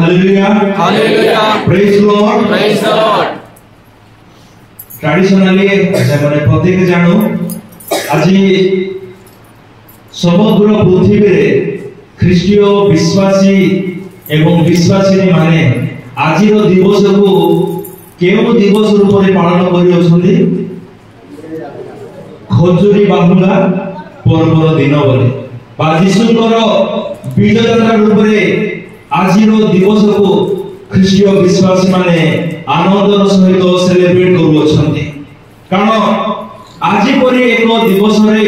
Hallelujah. Hallelujah. Praise the Lord. Praise the Lord. Traditionally মানে প্রত্যেকে জানো আজি সমগ্র পৃথিবীরে খ্রিস্টীয় বিশ্বাসী এবং বিশ্বাসী মানে আজির দিবসକୁ কেউ দিবস রূপে পালন কৰি অছন্তি খজুরি বাহুলা পର୍ବর দিন বলে বা যিশুଙ୍କର বিজয় যাত্রা রূপে আজির দিবসକୁ খ্রিস্টীয় বিশ্বাসী মানে আনন্দর সহিত সেলিব্রেট করুছন্তি কারণ আজি পরি এক দিবসরে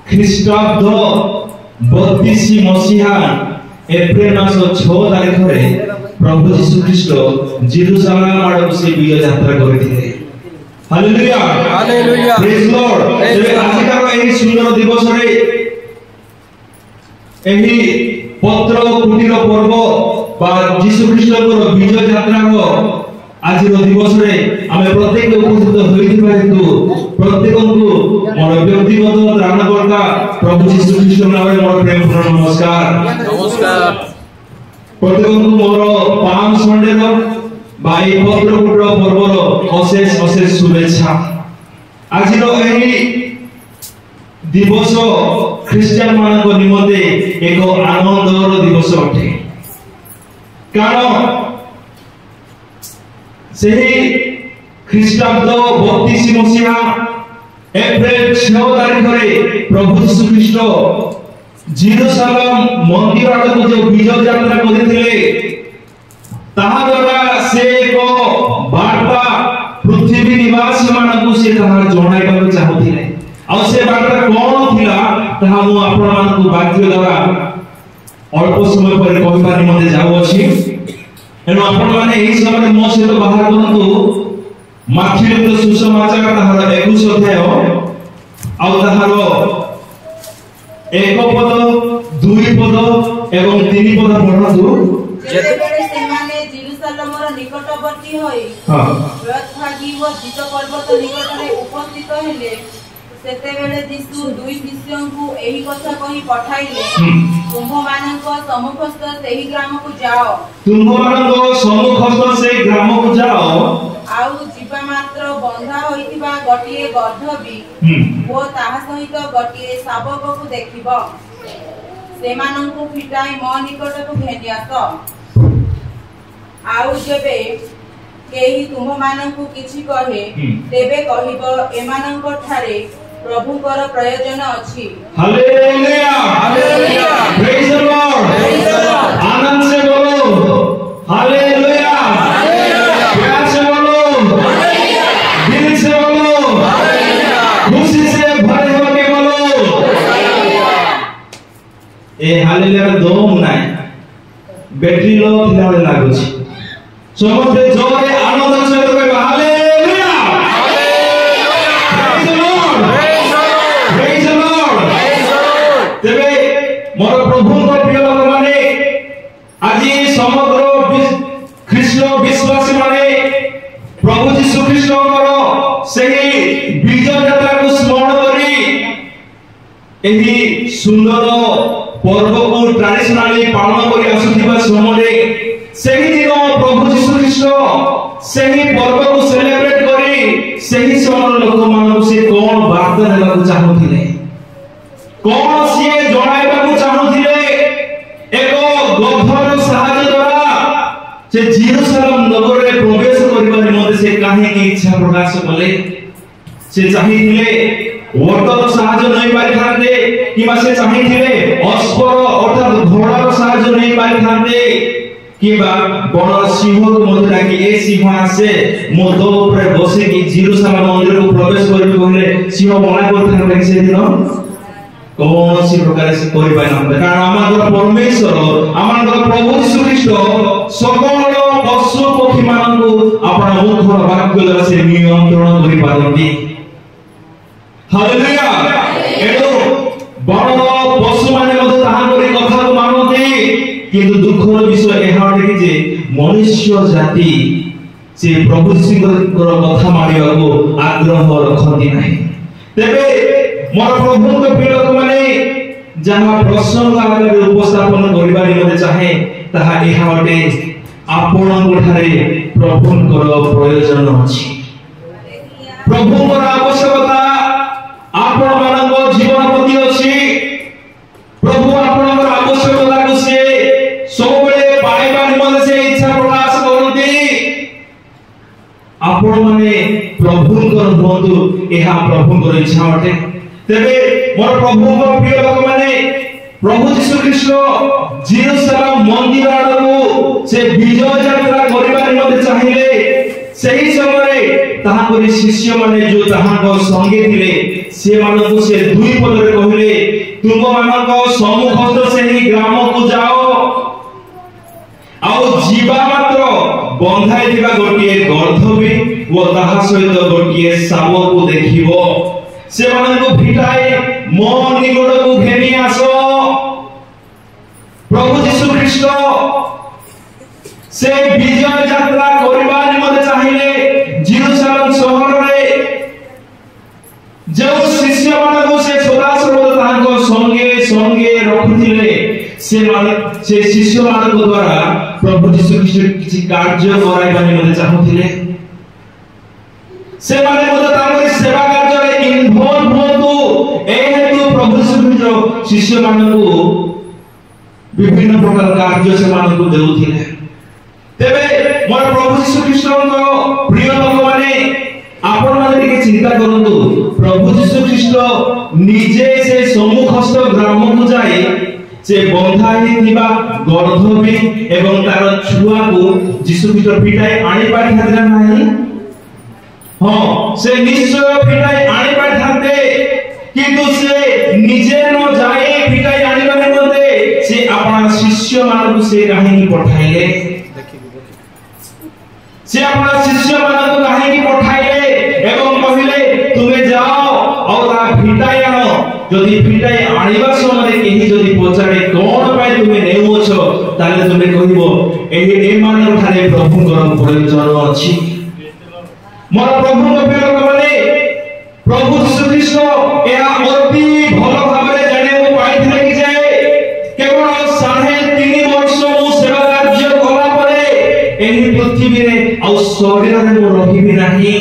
খ্রিস্টাব্দ 32 মସିହା এপ্রিল মাস 6 তারিখরে প্রভু যীশু খ্রিস্ট জেরুজালেম আড়କୁ ସେ বিজয় যাত্রা করিଥିଲେ hallelujah Hallelujah. Praise Lord Praise the Lord. আজিকার এই সুন্দর দিবসরে ଏହି পত্র কুটির পর্ব বা যীশু খ্রিস্টଙ୍କର বিজয় যাত্রার আজির দিবসরে আমি প্রত্যেক উপস্থিত হইଥିବା হেতু প্রত্যেকଙ୍କୁ ମୋର ବ୍ୟକ୍ତିଗତ ତ୍ରାଣକର୍ତ୍ତା ପ୍ରଭୁ যীଶୁ ଖ୍ରୀଷ୍ଟଙ୍କ ନାମରେ ମୋର ପ୍ରେମପୂର୍ଣ୍ଣ ନମସ୍କାର। ନମସ୍କାର। ପ୍ରত্যେକଙ୍କୁ ମୋର ପାମ୍ ସଣ୍ଡେର বা এই পত্র কুটির পର୍ବର অশেষ অশেষ শুভেচ্ছা। আজির ଏହି দিবস খ্রিস্টান ମାନଙ୍କ নিমন্তে ଏକ ଆନନ୍ଦର ଦିବସ ଅଟେ କାରଣ ସେହି ଖ୍ରୀଷ୍ଟାବ୍ଦ 32 ମସିହା ଏପ୍ରିଲ 6 ତାରିଖରେ ପ୍ରଭୁ ଯୀଶୁ ଖ୍ରୀଷ୍ଟ ଜେରୁସାଲେମ ମନ୍ଦିର ଆଡ଼କୁ ଯେଉଁ ବିଜୟ ଯାତ୍ରା କରିଥିଲେ ତାହା ଦ୍ୱାରା ସେ ଏକ ବାର୍ତ୍ତା ପୃଥିବୀ ନିବାସୀ ମାନଙ୍କୁ ସେ ତାହା ଜଣାଇବାକୁ ଚାହୁଁଥିଲେ ଆଉ ସେ ବାର୍ତ୍ତା କ'ଣ ଥିଲା ତାହା ମୁଁ ଆପଣମାନଙ୍କୁ ବାକ୍ୟ ଦ୍ୱାରା ଅଳ୍ପ ସମୟ ପରେ କହିବା ନିମନ୍ତେ ଯାଉଅଛି ଏଣୁ ଆପଣମାନେ ଏହି ସମୟରେ ମୋ ସହିତ ବାହାର କରନ୍ତୁ ମାଥିର ସୁସମାଚାର ତାହାର 21 ଅଧ୍ୟାୟ ଆଉ ତାହାର 1 ପଦ 2 ପଦ ଏବଂ 3 ପଦ ପଢ଼ନ୍ତୁ। ଯେତେବେଳେ ସେମାନେ ଜେରୁସାଲେମର ନିକଟବର୍ତ୍ତୀ ହୋଇ ବେଥଫାଗି ଓ ଜିତ ପର୍ବତ ନିକଟରେ ଉପସ୍ଥିତ ହେଲେ ସେତେବେଳେ ଯୀଶୁ ଦୁଇ ଶିଷ୍ୟଙ୍କୁ ଏହି କଥା କହି ପଠାଇଲେ ତୁମ୍ଭମାନଙ୍କ ସମ୍ମୁଖସ୍ଥ ସେହି ଗ୍ରାମକୁ ଯାଅ ଆଉ ଯିବା ମାତ୍ର ବନ୍ଧା ହୋଇଥିବା ଗୋଟିଏ ଗର୍ଦ୍ଧବୀ ଓ ତାହା ସହିତ ଗୋଟିଏ ଶାବକକୁ ଦେଖିବ ସେମାନଙ୍କୁ ଫିଟାଇ ମୋ ନିକଟକୁ ଘେନି ଆସ ଆଉ ଯେବେ କେହି ତୁମମାନଙ୍କୁ କିଛି କହେ ତେବେ କହିବ ଏମାନଙ୍କ ଠାରେ ପ୍ରଭୁଙ୍କର ପ୍ରୟୋଜନ ଅଛି। ହାଲେଲୁୟା ହାଲେଲୁୟା ପ୍ରେଜ ଦ ଲର୍ଡ ପ୍ରେଜ ଦ ଲର୍ଡ आनंद से बोलो हालेलुया हालेलुया प्यार से बोलो हालेलुया दिल से बोलो हालेलुया खुशी से भरे होके बोलो हालेलुया ए हालेलुया दम নাই बैटरी लो थिला लागुଛି समस्त जोरे आनंद से कहबा हालेलुया तेबे मोर प्रभुଙ୍କ प्रिय लोक माने আজি সমগ্র খ্রিস্ট বিশ্বাসী মানে প্রভু যীশু খ্রিস্টଙ୍କର ସେହି বিজয় যাত্রাକୁ স্মরণ କରି ଏହି ସୁନ୍ଦର ପର୍ବକୁ ଟ୍ରାଡିସନାଲି ପାଳନ କରି ଆସୁଥିବା ସମୟରେ ସେହି ଦିନ ପ୍ରଭୁ যীଶୁ ଖ୍ରୀଷ୍ଟ ସେହି ପର୍ବକୁ ସେଲିବ୍ରେଟ କରି ସେହି ସମୟର ଲୋକମାନଙ୍କୁ ସେ କ'ଣ ବାର୍ତ୍ତା ଦେବାକୁ ଚାହୁଁଥିଲେ କଣ ସିଏ ଜଣାଇବାକୁ ଚାହୁଁଥିଲେ ଏକ ଗର୍ଦ୍ଧର ସାହାଯ୍ୟ ଦ୍ୱାରା ସେ ଜେରୁସାଲେମ ନଗରରେ ପ୍ରବେଶ କରିବା ନିମନ୍ତେ ସେ କାହିଁକି ଇଚ୍ଛା ପ୍ରକାଶ କଲେ ସେ ଚାହିଁଥିଲେ ଓଟର ସାହାଯ୍ୟ ନେଇ ପାରିଥାନ୍ତେ କିମ୍ବା ସେ ଚାହିଁଥିଲେ ଅଶ୍ବର ଅର୍ଥାତ୍ ଘୋଡ଼ାର ସାହାଯ୍ୟ ନେଇ ପାରିଥାନ୍ତେ କିମ୍ବା ବଡ଼ ସିଂହକୁ ମଧ୍ୟ ଡାକି ଏ ସିଂହ ଆସେ ମୋ ଦୋ ଉପରେ ବସିକି ଜେରୁସାଲେମ ମନ୍ଦିରକୁ ପ୍ରବେଶ କରିବି କହିଲେ ସିଂହ ମନା କରିଥାନ୍ତେ କି ସେଦିନ कौनसी प्रकार से कोई पाए ना कारण हमारा परमेश्वर हमारा प्रभु यीशु ख्रीष्ट सकल पशु पक्षी मानकु आपण मुखर वाक्य द्वारा से नियंत्रण करि पारंती हालेलुया एतो बड़ पशु माने मते ताहा करी कथा को मानती किंतु दुखर विषय एहा कि जे मनुष्य जाति से प्रभु यीशु कथा मानिबा को आग्रह रखती नाही तेबे मोर प्रभुଙ୍କ प्रिय लोक माने जहाँ प्रसंग आगे उपस्थापन करिबा निमते चाहे ताहा ଏହା ଅଟେ ଆପଣଙ୍କଠାରେ ପ୍ରଭୁଙ୍କର ପ୍ରୟୋଜନ ଅଛି। ପ୍ରଭୁଙ୍କର ଆବଶ୍ୟକତା ଆପଣମାନଙ୍କ ଜୀବନ ପ୍ରତି ଅଛି। ପ୍ରଭୁ ଆପଣଙ୍କର ଆବଶ୍ୟକତାକୁ ସେ ସବୁବେଳେ ପାଇବା ନିମନ୍ତେ ସେ ଇଚ୍ଛା ପ୍ରକାଶ କରନ୍ତି। ଆପଣମାନେ ପ୍ରଭୁଙ୍କର ହୁଅନ୍ତୁ, ଏହା ପ୍ରଭୁଙ୍କର ଇଚ୍ଛା ଅଟେ। ତେବେ ମୋର ପ୍ରଭୁଙ୍କ ପ୍ରିୟ ଲୋକମାନେ, ପ୍ରଭୁ ଯୀଶୁ ଖ୍ରୀଷ୍ଟ ଜେରୁସାଲେମ ମନ୍ଦିର ଆଡ଼କୁ ସେ ବିଜୟ ଯାତ୍ରା କରିବା ନିମନ୍ତେ ଚାହିଁଲେ। ସେହି ସମୟରେ ତାହାଙ୍କର ଶିଷ୍ୟମାନେ ଯୋଉ ତାହାଙ୍କ ସଙ୍ଗେ ଥିଲେ ସେମାନଙ୍କୁ ସେ ଦୁଇ ପଦରେ କହିଲେ, ତୁମମାନଙ୍କ ସମ୍ମୁଖସ୍ଥ ସେହି ଗ୍ରାମକୁ ଯାଅ, ଆଉ ଯିବା ମାତ୍ର ବନ୍ଧାଇଥିବା ଗୋଟିଏ ଗର୍ଦ୍ଧବୀ ଓ ତାହା ସହିତ ଗୋଟିଏ ଶାବକୁ ଦେଖିବ, ସେମାନଙ୍କୁ ଫିଟାଇ ମୋ ନିକଟକୁ ଘେନି ଆସ। ପ୍ରଭୁ ଯୀଶୁ ଖ୍ରୀଷ୍ଟ ସେ ବିଜୟ ଯାତ୍ରା କରିବା ନିମନ୍ତେ ଚାହିଁଲେ। ଜେରୁସାଲେମ ସହରରେ ଯେଉଁ ଶିଷ୍ୟମାନଙ୍କୁ ସେ ସଦାସର୍ବଦା ତାଙ୍କ ସଙ୍ଗେ ସଙ୍ଗେ ରଖୁଥିଲେ, ସେ ଶିଷ୍ୟମାନଙ୍କ ଦ୍ୱାରା ପ୍ରଭୁ ଯୀଶୁ ଖ୍ରୀଷ୍ଟ କିଛି କାର୍ଯ୍ୟ କରାଇବା ନିମନ୍ତେ ଚାହୁଁଥିଲେ। ସେମାନେ ମଧ୍ୟ ତାଙ୍କର ସେବା କାର୍ଯ୍ୟରେ ଇନଭଲ୍ଭ ହୁଅନ୍ତୁ, ଏହି ହେତୁ ପ୍ରଭୁ ଯୀଶୁ ଖ୍ରୀଷ୍ଟ ଶିଷ୍ୟମାନଙ୍କୁ ବିଭିନ୍ନ ପ୍ରକାର କାର୍ଯ୍ୟ ସେମାନଙ୍କୁ ଦେଉଥିଲେ। ତେବେ ମୋର ପ୍ରଭୁ ଯୀଶୁ ଖ୍ରୀଷ୍ଟଙ୍କ ପ୍ରିୟ ଲୋକମାନେ, ଆପଣମାନେ ଟିକେ ଚିନ୍ତା କରନ୍ତୁ, ପ୍ରଭୁ ଯୀଶୁ ଖ୍ରୀଷ୍ଟ ନିଜେ ସେ ସମ୍ମୁଖସ୍ଥ ଗ୍ରାମକୁ ଯାଇ ସେ ବନ୍ଧା ହେଇଥିବା ଗର୍ଦ୍ଧବୀ ଏବଂ ତାର ଛୁଆକୁ ଯୀଶୁ ଖ୍ରୀଷ୍ଟ ଫିଟାଇ ଆଣିପାରିଥାନ୍ତେ ନା ନାହିଁ? ହଁ, ସେ ନିଶ୍ଚୟ ଫିଟାଇ ଆଣିପାରିଥାନ୍ତେ, କିନ୍ତୁ ସେ ନିଜେ ନ ଯାଇ ଫିଟାଇ ଆଣିବା ନିମନ୍ତେ ସେ ଆପଣ ଶିଷ୍ୟମାନଙ୍କୁ ସେ କାହିଁକି ପଠାଇଲେ? ସେ ଆପଣ ଶିଷ୍ୟମାନଙ୍କୁ କାହିଁକି ପଠାଇଲେ ଏବଂ କହିଲେ, ତୁମେ ଯାଅ ଆଉ ତାହା ଫିଟାଇ ଆଣ। ଯଦି ଫିଟାଇ ଆଣିବା ସମୟରେ କେହି ଯଦି ପଚାରେ କଣ ପାଇଁ ତୁମେ ନେଉଅଛ, ତାହେଲେ ତୁମେ କହିବ, ଏମାନଙ୍କଠାରେ ପ୍ରଭୁଙ୍କର ପ୍ରୟୋଜନ ଅଛି। ମୋର ପ୍ରଭୁଙ୍କ ପ୍ରିୟ ଲୋକମାନେ, ପ୍ରଭୁ ଯୀଶୁ ଖ୍ରୀଷ୍ଟ ଏହା ଅତି ଭଲ ଭାବରେ ଜାଣିବାକୁ ପାଇଥିଲେ କି ଯେ କେବଳ 3.5 ବର୍ଷ ମୁଁ ସେବା କାର୍ଯ୍ୟ କଲା ପରେ ଏହି ପୃଥିବୀରେ ଆଉ ଶରୀରରେ ମୁଁ ରହିବି ନାହିଁ।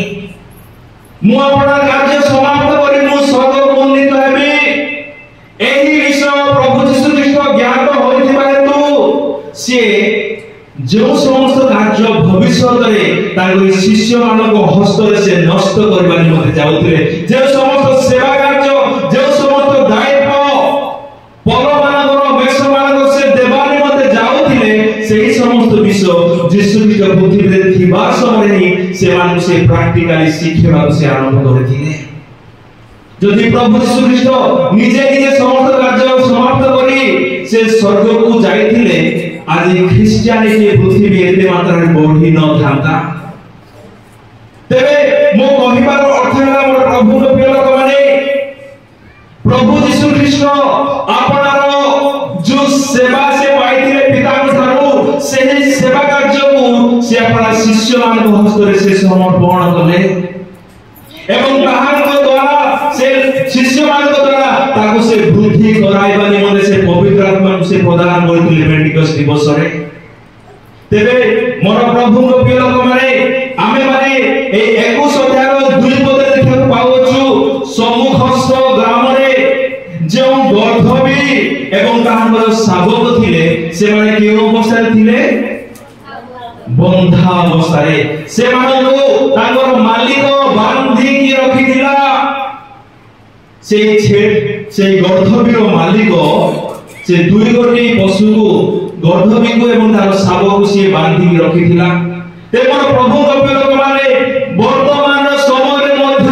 ମୁଁ ଆପଣଙ୍କ କାର୍ଯ୍ୟ ସମାପ୍ତ କରି ମୁଁ ସ୍ୱର୍ଗକୁ ଉନ୍ନୀତ ହେବି। ଏହି ବିଷୟ ପ୍ରଭୁ ଯୀଶୁ ଖ୍ରୀଷ୍ଟ ଜ୍ଞାତ ହୋଇଥିବା ହେତୁ ସିଏ ଯେଉଁ ସମସ୍ତ କାର୍ଯ୍ୟ ଭବିଷ୍ୟତରେ ତାଙ୍କର ଶିଷ୍ୟମାନଙ୍କ ହସ୍ତରେ ସେ ନଷ୍ଟ କରିବା ନିମନ୍ତେ ଯାଉଥିଲେ, ଯେଉଁ ସମସ୍ତ ସେବା କାର୍ଯ୍ୟ, ଯେଉଁ ସମସ୍ତ ଦାୟିତ୍ୱ ପରମାନଙ୍କର ବେଶମାନଙ୍କର ସେ ଦେବା ନିମନ୍ତେ ଯାଉଥିଲେ, ସେହି ସମସ୍ତ ବିଷୟ ଯୀଶୁ ଖ୍ରୀଷ୍ଟ ପୃଥିବୀରେ ଥିବା ସମୟରେ ହିଁ ସେମାନଙ୍କୁ ସେ ପ୍ରାକ୍ଟିକାଲି ଶିଖେଇବାକୁ ସେ ଆରମ୍ଭ କରିଥିଲେ। ଯଦି ପ୍ରଭୁ ଯୀଶୁ ଖ୍ରୀଷ୍ଟ ନିଜେ ନିଜେ ସମସ୍ତ କାର୍ଯ୍ୟ ସମାପ୍ତ କରି ସେ ସ୍ୱର୍ଗକୁ ଯାଇଥିଲେ, ଆଜି ଖ୍ରୀଷ୍ଟିଆନିଟି ପୃଥିବୀ ଏତେ ମାତ୍ରାରେ ବଢି ନଥାନ୍ତା। ତେବେ ମୁଁ କହିବାର ଅର୍ଥ ହେଲା, ମୋର ପ୍ରଭୁଙ୍କ ପ୍ରିୟ ଲୋକମାନେ, ପ୍ରଭୁ ଯୀଶୁ ଖ୍ରୀଷ୍ଟ ଆପଣର ଯୋଉ ସେବା ସେ ପାଇଥିଲେ ପିତାଙ୍କ ଠାରୁ, ସେହି ସେବା କାର୍ଯ୍ୟକୁ ସେ ଆପଣ ଶିଷ୍ୟମାନଙ୍କ ହସ୍ତରେ ସେ ସମର୍ପଣ କଲେ ଏବଂ ତାହାଙ୍କ ଦ୍ୱାରା ସେ ଶିଷ୍ୟମାନଙ୍କ ଦ୍ୱାରା ତାକୁ ସେ ବୃଦ୍ଧି କରାଇବା ନିମନ୍ତେ ସେ ପବିତ୍ର ଆତ୍ମାକୁ ସେ ପ୍ରଦାନ କରିଥିଲେ ପେଣ୍ଟିକଷ୍ଟ ଦିବସରେ। ତେବେ ମୋର ପ୍ରଭୁଙ୍କ ପ୍ରିୟ ଲୋକମାନେ, ଆମେମାନେ ଏହି 21 ଅଧ୍ୟାୟର 2 ପଦରେ ଦେଖିବାକୁ ପାଉଛୁ, ସମ୍ମୁଖସ୍ଥ ଗ୍ରାମରେ ଯେଉଁ ଗର୍ଦ୍ଧବୀ ଏବଂ ତାଙ୍କର ଶାବକ ଥିଲେ, ସେମାନେ କେଉଁ ଅବସ୍ଥାରେ ଥିଲେ? ବନ୍ଧା ଅବସ୍ଥାରେ। ସେମାନଙ୍କୁ ତାଙ୍କର ମାଲିକ ବାନ୍ଧିକି ରଖିଥିଲା। সেই গর্ধবীর মালিক সে দুই গোটি পশুକୁ গর্ধবীକୁ এবং তার ଶାବକୁ ସିଏ ବାନ୍ଧିକି ରଖିଥିଲା। ତେଣୁ ପ୍ରଭୁଙ୍କ ପ୍ରିୟ ଲୋକମାନେ, ବର୍ତ୍ତମାନ ସମୟରେ ମଧ୍ୟ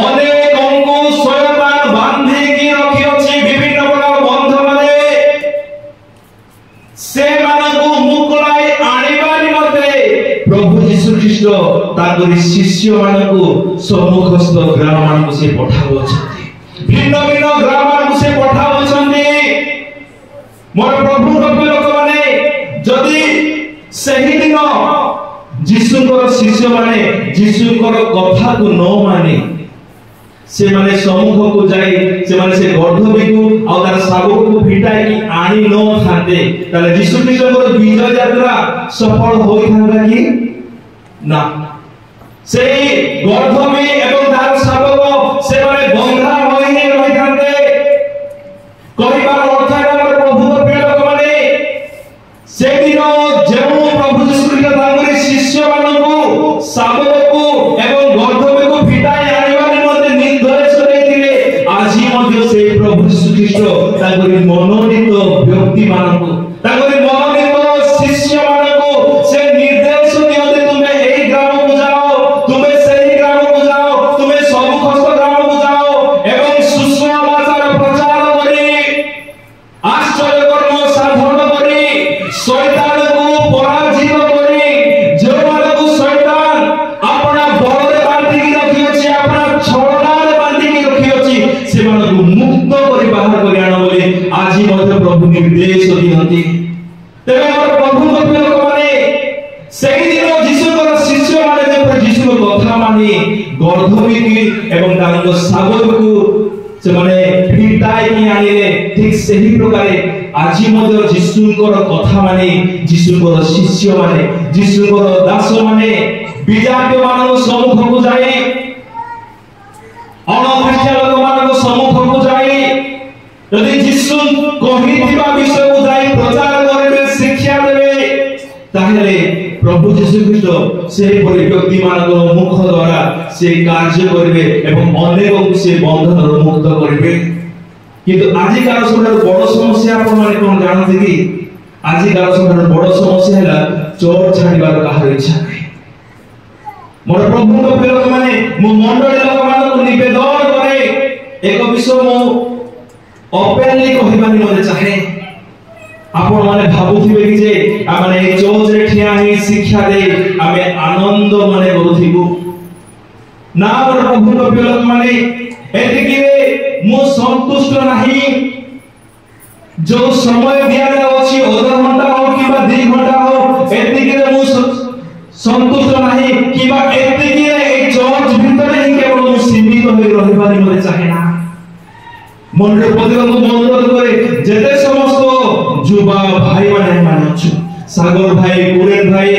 ଅନେକଙ୍କୁ ଶୟତାନ ବାନ୍ଧିକି ରଖିଅଛି ବିଭିନ୍ନ ପ୍ରକାର ବନ୍ଧମାନେ। ସେମାନଙ୍କୁ ମୁକୁଳାଇ ଆଣିବା ନିମନ୍ତେ ପ୍ରଭୁ ଯୀଶୁ ଖ୍ରୀଷ୍ଟ ତାଙ୍କର ଶିଷ୍ୟମାନଙ୍କୁ ସମ୍ମୁଖସ୍ଥ ଗ୍ରାମମାନଙ୍କୁ ସେ ପଠାଉଛନ୍ତି, ଭିନ୍ନ ଭିନ୍ନ ଗ୍ରାମମାନଙ୍କୁ ସେ ପଠାଉଛନ୍ତି। ମୋର ପ୍ରଭୁଙ୍କ ପ୍ରିୟ ଲୋକମାନେ, ଯଦି ସେହିଦିନ ଯୀଶୁଙ୍କର ଶିଷ୍ୟମାନେ ଯୀଶୁଙ୍କର କଥାକୁ ନ ମାନି से माने सम्मुख को जाई से माने से गर्धवी को आ तार शाबक को फिटाई की आनी न थाते ताले यीशु ख्रीष्टर विजय यात्रा सफल होई थांदा कि ना से गर्धवी एवं तार शाबक से माने बंधा होई नहीं रही थांते कहिबार अर्थ है प्रभु प्रिय लोक माने से दिन जेउ प्रभु यीशु ख्रीष्ट तांकर शिष्य मानकु शाबक को एवं गर्धवी को फिटाई आनिबा निमंते निर्देश देथिले आजि मध्ये से प्रभु यीशु ख्रीष्ट तांकर मनोनीत व्यक्ति मानकु तांकर मनोनीत शिष्य मानकु से निर्देश दियते तुमे एई ग्राम को जाओ तुमे सेही ग्राम को जाओ तुमे सब खस्त ग्राम को जाओ एवं सुसमाचार प्रचार करी आश्चर्य कर्म साधन करी शैतान को पराजित करी जो मानकु शैतान अपना बलरे बांधी की रखी अछि अपना छलनारे बांधी की रखी अछि से मानकु मुक्त करी बाहर करी आनो बोली आजि मध्ये प्रभु निर्देश दियंती तेरे हमर प्रभु के लोक माने सेही दिन यीशुर शिष्य माने जे यीशुर कथा माने गर्धवी की एवं तांको शाबक को से माने फिटाई की आनिले ठीक सेही प्रकारे आजि मध्ये यीशुर कथा माने यीशुर शिष्य माने यीशुर दास माने विजातीय मानव सम्मुख को जाई अनख्रिस्टियन लोक मानव सम्मुख को जाई यदि यीशु कहिथिबा विषय को जाई प्रचार करबे शिक्षा देबे ताहेले प्रभु यीशु ख्रीष्ट से परि व्यक्ति मानव मुख द्वारा से कार्य करबे एवं अनेक को से बंधन मुक्त करबे किंतु आजि कार सबरो बड़ समस्या आपण माने कोन जानते कि आजि कार सबरो बड़ समस्या हैला चोर छाड़ीबार कहार इच्छा नै मोर प्रभु को लोक माने मो मंडली लोक मानक निवेदन करे एक विषय मो ओपनली कहबानी मते चाहे आपण माने भाबुथिबे कि जे आमे ए चर्च रे ठिया ही शिक्षा दे आमे आनंद माने करूथिबु ना मोर प्रभु को लोक माने एतिकी रे मो संतुष्ट नाही जो समय दिया अछि आधा घंटा हो किबा 2 घंटा हो एतिकी रे मो संतुष्ट नाही किबा एतिकी रे ए चर्च भितर ही केवल मो सीमित होई रहबानी मते चाहे ना मन रे प्रतिगत अनुरोध करे जेते समस्त जुवा भाई माने अछु सागर भाई कुरेन भाई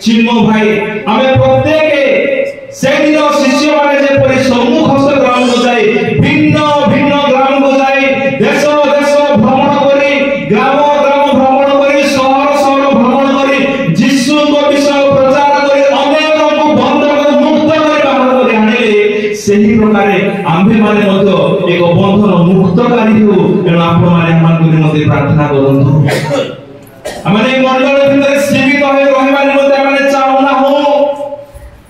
चिन्मय भाई आमे प्रत्येक से दिन शिष्य माने जे परि सम्मुख हस्त ग्राम को जाय भिन्न भिन्न ग्राम को जाय देश देश भ्रमण करी ग्राम ग्राम भ्रमण करी शहर शहर भ्रमण करी यीशु को विषय प्रचार करी अनेक को बंधन मुक्त करी बाहर करी आनिले सेही प्रकारे आम्भे माने मध्य एक बंधन मुक्तकारी हो एन आपण माने हमन मते प्रार्थना करंतु आमने मंडल भितर सीमित होय रहबा निमते आमने चाहना हो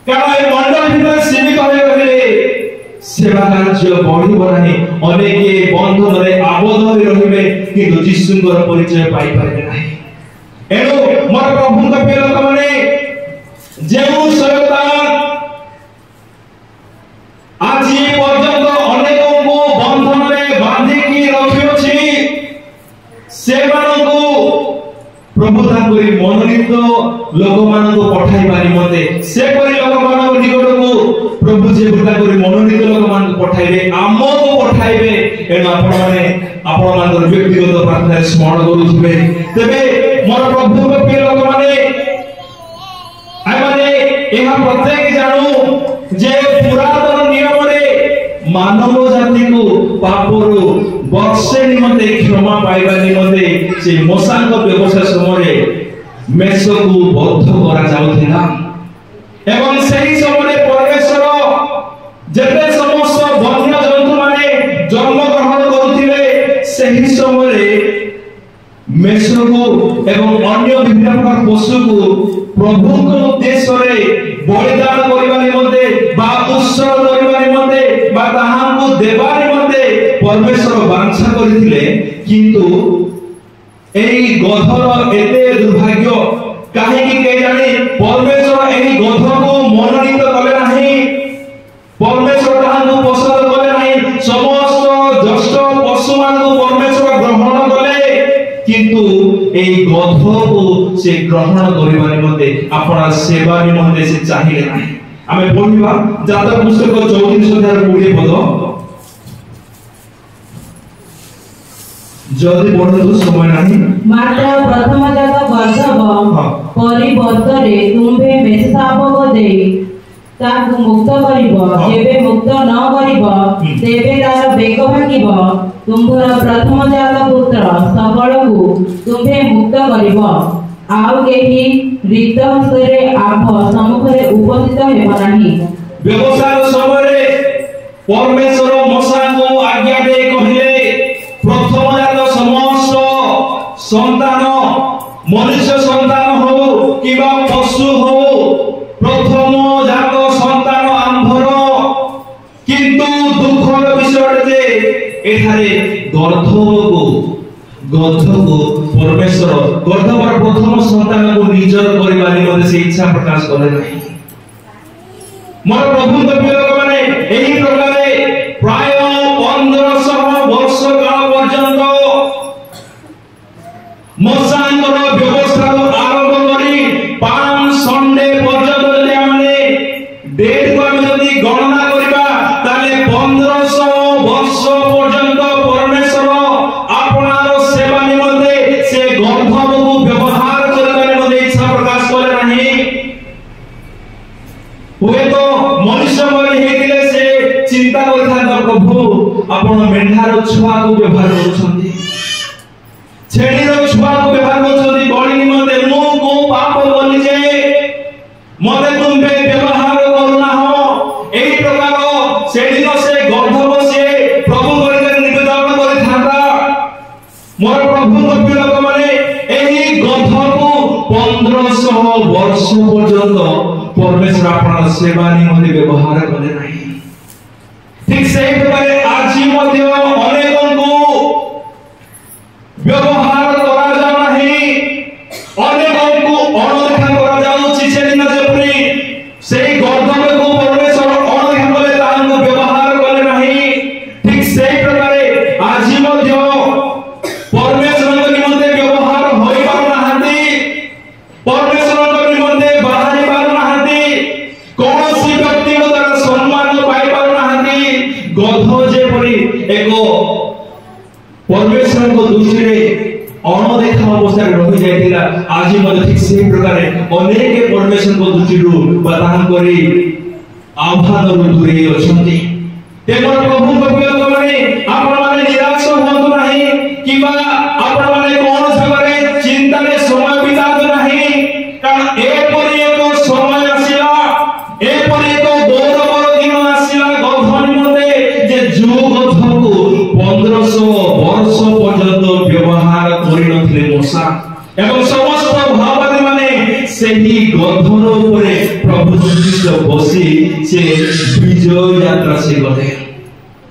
कारण ए मंडल भितर सीमित होय रहले सेवा कार्य बढ़िबो नाही अनेक बंधन रे आबद्ध होई रहिबे किंतु यीशुଙ୍କର परिचय पाई पारे नाही एनो मोर प्रभुଙ୍କ प्रिय लोक माने जेउ शैतान आजि पर्यंत अनेक को बंधन रे बांधी की रखि अछि से मानको प्रभु ताकरी मनोनीत लोक मानको पठाई पारि मते से परि लोक मानको निकट को प्रभु जे ताकरी मनोनीत लोक मानको पठाइबे आमो को पठाइबे एन आपण मानकर व्यक्तिगत प्रार्थना स्मरण करूथिबे तबे मोर प्रभु के प्रिय लोक माने आइ माने एहा प्रत्येक जानू जे पुरातन नियम रे मानव जाति को पापरु बक्से निमते क्षमा पाइबा निमते से मोसांग व्यवसाय समय मेष को बद्ध करा जाउथिला एवं सही समय परमेश्वर जेते समस्त वन्य जंतु माने जन्म ग्रहण करूथिले सही समय मेष को एवं अन्य विभिन्न प्रकार पशु को प्रभु को उद्देश्य रे बलिदान करबा निमते बा उत्सव करबा निमते बा ताहां को देबा निमते परमेश्वर वांछा करथिले किंतु एई गधर एते दुर्भाग्य काहे कि के जाने परमेश्वर एई गध को मनोनीत कले नाही परमेश्वर ताहां को पसंद कले नाही समस्त जष्ट पशु मान को परमेश्वर ग्रहण कले किंतु एई गध को से ग्रहण करबा निमते आपन सेवा निमते से चाहिए नाही आमे पढिबा जातक पुस्तक 34 अध्याय 20 पद जल्दी पढ़ो समय नहीं मात्र प्रथम जात गर्धब परिवर्तने तुम्भे मेषशाबक देई ताकु मुक्त करिब जेबे मुक्त न करिब तेबे तार बेक भागिब तुम्भर प्रथम जात पुत्र सबलकु तुम्भे मुक्त करिब आउ केही रीत हस्तरे आप सम्मुखरे उपस्थित हेब नाही। व्यवसाय समय परमेश्वर मूसा को आज्ञा दे कहिले प्रथम जात समस्त संतान मनुष्य संतान हो किबा पशु हो प्रथम जात संतान आंभर किंतु दुखर विषय जे एठारे गर्ध को परमेश्वर गर्धवर प्रथम संतान को निजर करिबा निमंते से इच्छा प्रकाश करे नाही। मोर प्रभु प्रिय लोक माने एही प्रकारे प्राय 1500 वर्ष काल पर्यंत मोसांकर व्यवस्था आरंभ करी 5 संडे पर्यंत ले माने डेट को हम यदि गणना करिबा ताले 1500 वर्ष पर्यंत परमेश्वर आपनार सेवा निमंते से गर्धब को व्यवहार करबा निमंते इच्छा प्रकाश करे नाही। हुए तो मनुष्य मरी हेतिले से चिंता करथांता प्रभु आपण मेंढार छुआ को व्यवहार करछंती छेड़ीर छुआ को व्यवहार करछंती बड़ी निमंते मो को पाप बोली जे मते तुमबे व्यवहार करूना हो एही प्रकार छेड़ीर से गर्धब से प्रभु करके निवेदन करथांता। मोर प्रभु को लोक माने एही गर्धब को 1500 वर्ष पर्यंत परमेश्वर अपना सेवा निमंते व्यवहार करे नाही। ठीक सेही प्रकार आज मध्य अनेकों को व्यवहार करा जाऊ नाही अनेकों को अणदेखा करा जाउछि सेदिन जेपरि सेही गर्धब को परमेश्वर अणदेखा कले तांको व्यवहार करे नाही। ठीक सेही प्रकार आज मध्य परमेश्वर निमंते व्यवहार होई पारु नाहांती परमेश्वर निमंते बाहरी पारु नाहांती कोनोसी व्यक्ति द्वारा सम्मान पाई पारु नाहांती गध जेपरि एको परमेश्वर को दृष्टि रे अणदेखा अवस्था रहि जाइतिला आज मते ठीक सेही प्रकार अनेक परमेश्वर को दृष्टि रु बदान करी आह्वान रु दूरे अछंती। तेमर प्रभु को माने आपण माने निराश होंतु नाही किबा आपण माने कोन सबरे चिंता रे समय बितातु नाही कारण ए परि एक समय आसीला ए परि एक गौरवर दिन आसीला गध निमंते जे जो गध को 1500 वर्ष पर्यंत व्यवहार करि नथिले मूसा एवं समस्त भाववादी माने सेही गधर ऊपर प्रभु श्रीकृष्ण बसी से विजय यात्रा से गले।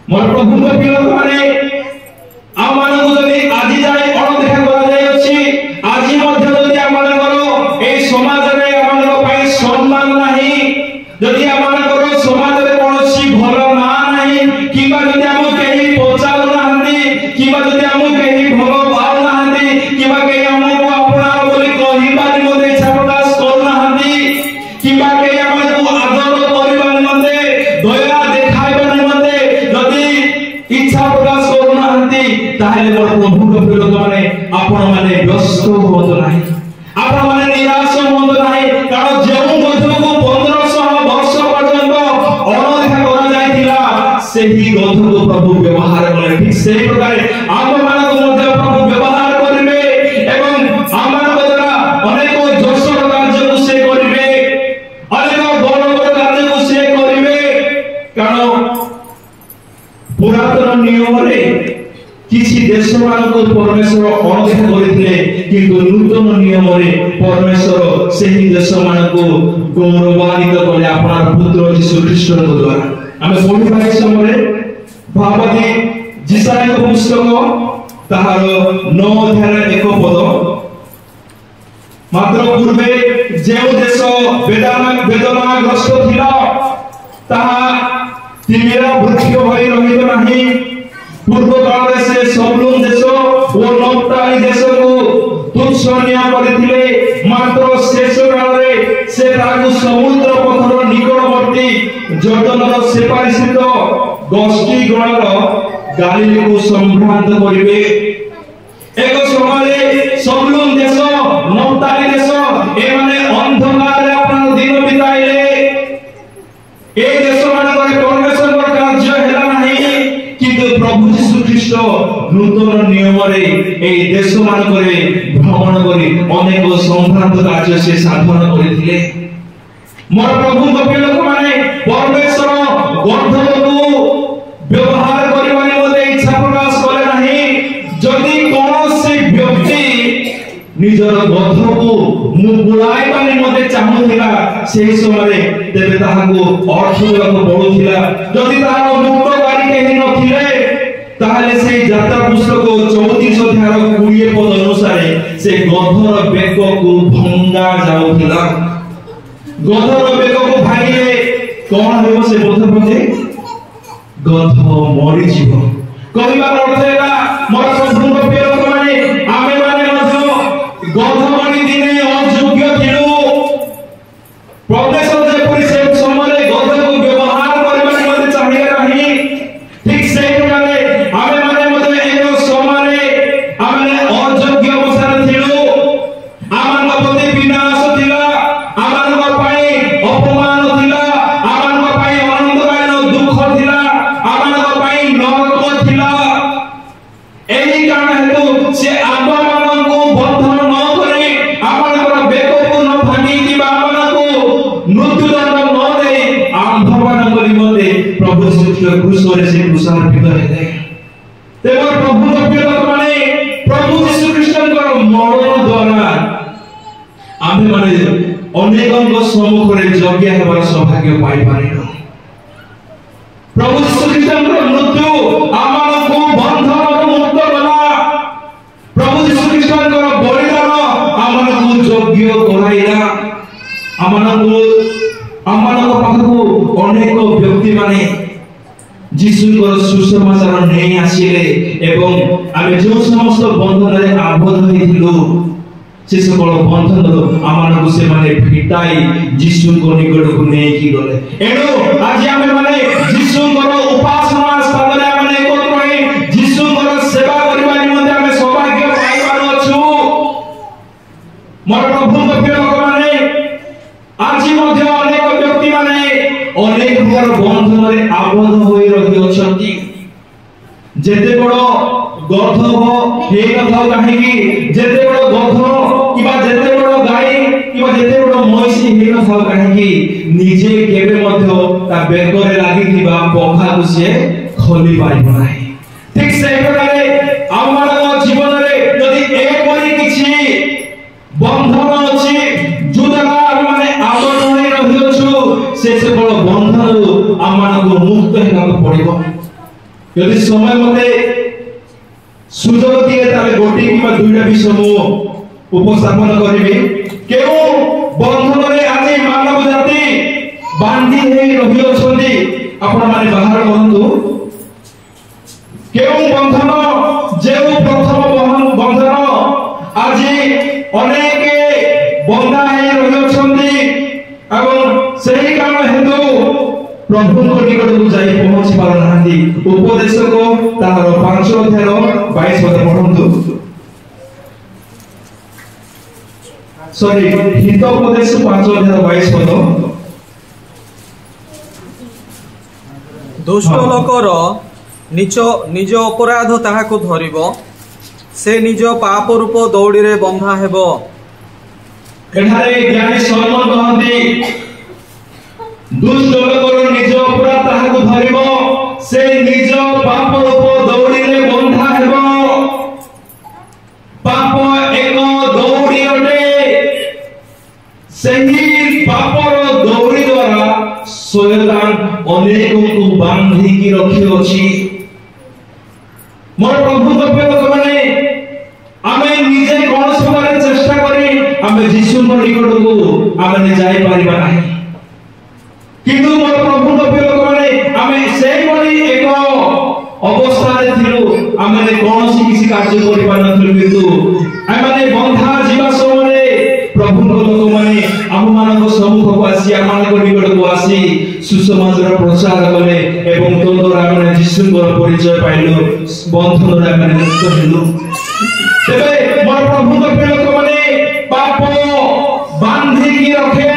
मोर प्रभु को प्रिय माने आमान जदि आज जाय अणदेखा करा जाय अछि आज मध्य जदि आमान करो ए समाज रे आमान पई सम्मान नाही जदि आमान करो समाज रे कोनोसी भलो ना नाही किबा जदि हम केही पचाउ नाहंती किबा जदि हम केही भलो पाउ नाहंती किबा केही हमको अपना बोली कहिबा निमंते इच्छा प्रकाश करू नाहंती किबा केही हमको आदर करिबा निमंते दया देखाइबा निमंते जदि इच्छा प्रकाश करू नाहंती ताहेले मोर प्रभु को लोक माने आपण माने व्यस्त होत नाही आपण माने निराश होत नाही कारण जेउ गधको 1500 वर्ष पर्यंत अणदेखा करा जायतिला सेही गधको प्रभु व्यवहार करे। ठीक सेही प्रकार आम मानक मध्य प्रभु व्यवहार करिवे एवं आमान द्वारा अनेक दोषर कार्य को से करिवे अनेक गौरवर कार्य को से करिवे कारण पुरातन नियम रे किछि देश मान को परमेश्वर अणदेखा करिथिले किंतु नूतन नियम रे परमेश्वर सेही देश मान को गौरवान्वित कले आपन पुत्र यीशु ख्रीष्ट द्वारा। आमे पढि पाइ समय भाववादी जिसाय को पुस्तक ताहार 9 अध्याय 1 पद मात्र पूर्वे जेउ देश वेदनाग्रस्त थिला ताहा तिमिरा वृक्ष भई रहित नाही पूर्व काल से सबलून देश और नप्ताली देश को तुच्छ निया करथिले मात्र शेष काल रे से ताकु समुद्र पथर निकटवर्ती जर्दनर सेपारी स्थित गोष्ठी गणर गालील को संभ्रांत करिवे एक समय सबलून देश नप्ताली देश ए माने अंधकार रे अपन दिन बिताइले ए देश मान करे परमेश्वर का कार्य हेला नहीं किंतु प्रभु यीशु ख्रीष्ट नूतन नियम रे ए देश मान करे भ्रमण करी अनेक संभ्रांत कार्य से साधन करथिले मोर प्रभु के लोक माने परमेश्वर गंधर्व को व्यवहार करबानी मते इच्छा प्रकाश करे नहीं जदि कोनोसी व्यक्ति निजर गंधर्व को मुगुलाई बानी मते चाहुथिला सेही समय तेबे ताहाको अर्थ देबाको पडुथिला जदि ताहार मुक्त गाड़ी केहि नथिले ताहले से यात्रा पुस्तक 34 अध्याय 20 पद अनुसार से गंधर्व बेक को भंगा जाउथिला गंधर्व बेक को भाईले कोन हेबो से बोध पजे गंधर्व मरि जीव कहिबार अर्थ हैला मोर संपूर्ण प्रिय लोक माने आमे माने मध्य गंधर्व दिने अयोग्य थिलु परमेश्वर जे पुरी से समय गंधर्व को व्यवहार करबानी मते चाहिए नहीं ठीक से प्रकार आमे माने मते एक समय आमे अयोग्य अवस्था थिलु आमान प्रति विनाश थिला आमान पाई अपमान थिला आमान पाई अनंतकालीन दुख थिला आमान पाई नरक थिला एही कारण हेतु से आमान को बंधन न करे आमान बेक को न भांगी कि आमान को मृत्यु दंड न दे आंधवान करी मते प्रभु श्री क्रूस रे से क्रूसार्पित हेले तेबर प्रभु के लोक माने प्रभु यीशु ख्रीष्टकर मरण द्वारा आमे माने अनेकଙ୍କ सम्मुखरे योग्य हेबार सौभाग्य पाई पारिनो प्रभु यीशु ख्रीष्टकर मृत्यु आमानकु बंधन मुक्त कला प्रभु यीशु ख्रीष्टकर बलिदान आमानकु योग्य कराइला आमानक पाखकु अनेक व्यक्ति माने जीशुकर सुसमाचार नै आसिले एवं आमे जो समस्त बंधन रे आबद्ध होइथिलु से सकल बंधन आमानकु से माने फिटाई जीशुको निकट को नै कि गले एनो आज आमे माने जीशुकर उपासना स्थान रे आमे एकत्र होई जीशुकर सेवा करबा निमंते आमे सौभाग्य पाइबार अछु मोर प्रभु के लोक माने आज मध्य अनेक व्यक्ति माने अनेक प्रकार बंधन रे आबद्ध होई रहि अछंती जेते बड़ गंधर्व हे कथा काहे कि जेते बड़ गंधर्व किबा जेते बड़ गाई किबा जेते बड़ मइसी हे कथा काहे कि निजे केबे मध्य ता बेकरे लागि किबा पखा को से खोली पाइबो नाही ठीक से प्रकारे आमार जीवन रे यदि एक परि किछि बंधन अछि जुदगा माने आबद्ध होई रहि अछु से बड़ बंधन आमार को मुक्त हेला पड़िबो यदि समय मते सुযোগ दिए ताले गोटी किबा दुईटा विषय मु उपस्थापन करिबे केउ बंधन रे आजि मानव जाति बांधी हेई रहि अछंती आपण माने बाहर करंतु केउ बंधन जेउ प्रथम बंधन आजि अनेक बंधा हेई रहि अछंती एवं सही कारण हेतु प्रभु को निकट को जाई पहुंच पार नांदी उपदेश को तार 5 अध्याय 22 पद पढंतु सॉरी हित उपदेश 5 अध्याय 22 पद दुष्ट लोकर निज अपराध ताहाको धरिबो से निज पाप रूप दौड़ी रे बंधा हेबो एठारे ज्ञानी सलमन कहंती दुष्ट लोकर निज अपराध ताहाको धरिबो से निज पाप रूप दौड़ी रे बंधा हेबो पाप एक दौड़ी अटे सेही पापर दौड़ी द्वारा शैतान अनेकों को बांधी की रखी अछि मोर प्रभु लोक माने आमे निजे कोन प्रकार चेष्टा करी आमे यीशु निकट को आमे जाई परिबा नाही किंतु मोर प्रभु लोक माने आमे से बड़ी एक अवस्था रे थिलु आमे कोनोसी किसी कार्य करि पानथलु किंतु आमे बंधा जीवा समय प्रभु लोक माने आम मानक सम्मुख को आसी आम मानक निकट को आसी सुसमाचार प्रचार कले एवं तोरा माने यीशुଙ୍କର परिचय पाइलु बंधन रे आमे मुक्त हेलु तेरे मोर प्रभु को प्रिय लोक माने पाप बांधी की रखे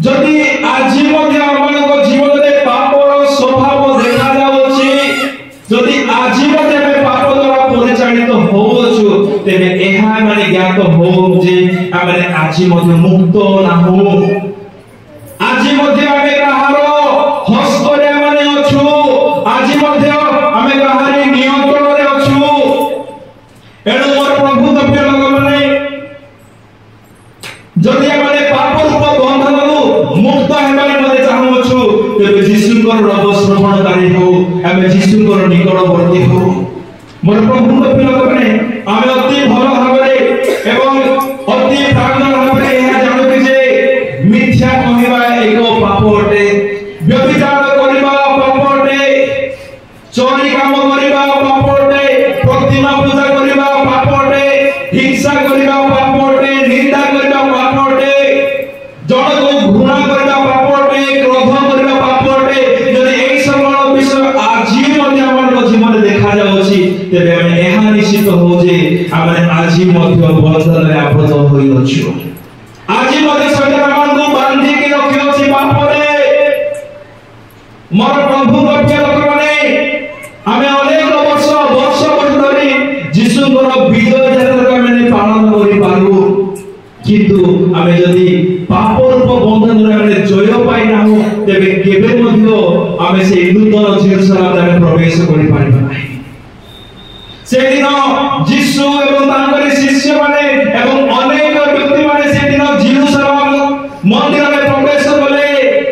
जदि आजि मध्ये हमन को जीवन रे पापर स्वभाव देखा जाउछि जदि आजि मध्ये हम पाप द्वारा परिचालित होउछु तेरे एहा माने ज्ञात हो जे आमे आजि मध्ये मुक्त ना हो आजि मध्ये आमे कहारो हस्त रे माने अछु आजि मध्ये आमे कहारी नियंत्रण रे अछु एणु मोर प्रभु तो प्रिय लोक माने जदि आमे पाप रूप बंधनरु मुक्त हेबारे मध्ये चाहूछु तेबे यीशुकर रब श्रवणकारी हो आमे यीशुकर निकटवर्ती हो मोर प्रभु तो प्रिय लोक माने आमे अति भल भाबरे एवं अति प्राणर भाबरे एहा जानु जे मिथ्या कहिबा एक पाप अटे व्यभिचार करिबा पाप अटे चोरी काम करिबा पाप अटे प्रतिमा पूजा करिबा पाप अटे हिंसा करिबा पाप अटे निंदा करिबा पाप अटे जण को घृणा करिबा पाप अटे क्रोध करिबा पाप अटे यदि एई सब विषय आजि मध्ये हमर जीवन देखा जाउछि तेबे हम एहा निश्चित हो जे हम आजि मध्ये बंधन रे आबद्ध होई अछु आजि मध्ये शैतान हमन को बांधी के रखियो छी पाप रे मोर प्रभु प्रिय लोक माने आमे अनेक वर्ष धरि यीशुकर विजय यात्रा माने पालन करि पारु किंतु आमे यदि पाप रूप बंधन रे आमे जय पाइ ना हो तेबे केबे मध्ये आमे से नूतन जेरुसलेम रे प्रवेश करि पारिबा नाही से दिन यीशु एवं तांकर शिष्य माने एवं अनेक व्यक्ति माने से दिन जेरुसलेम मंदिर में प्रवेश कले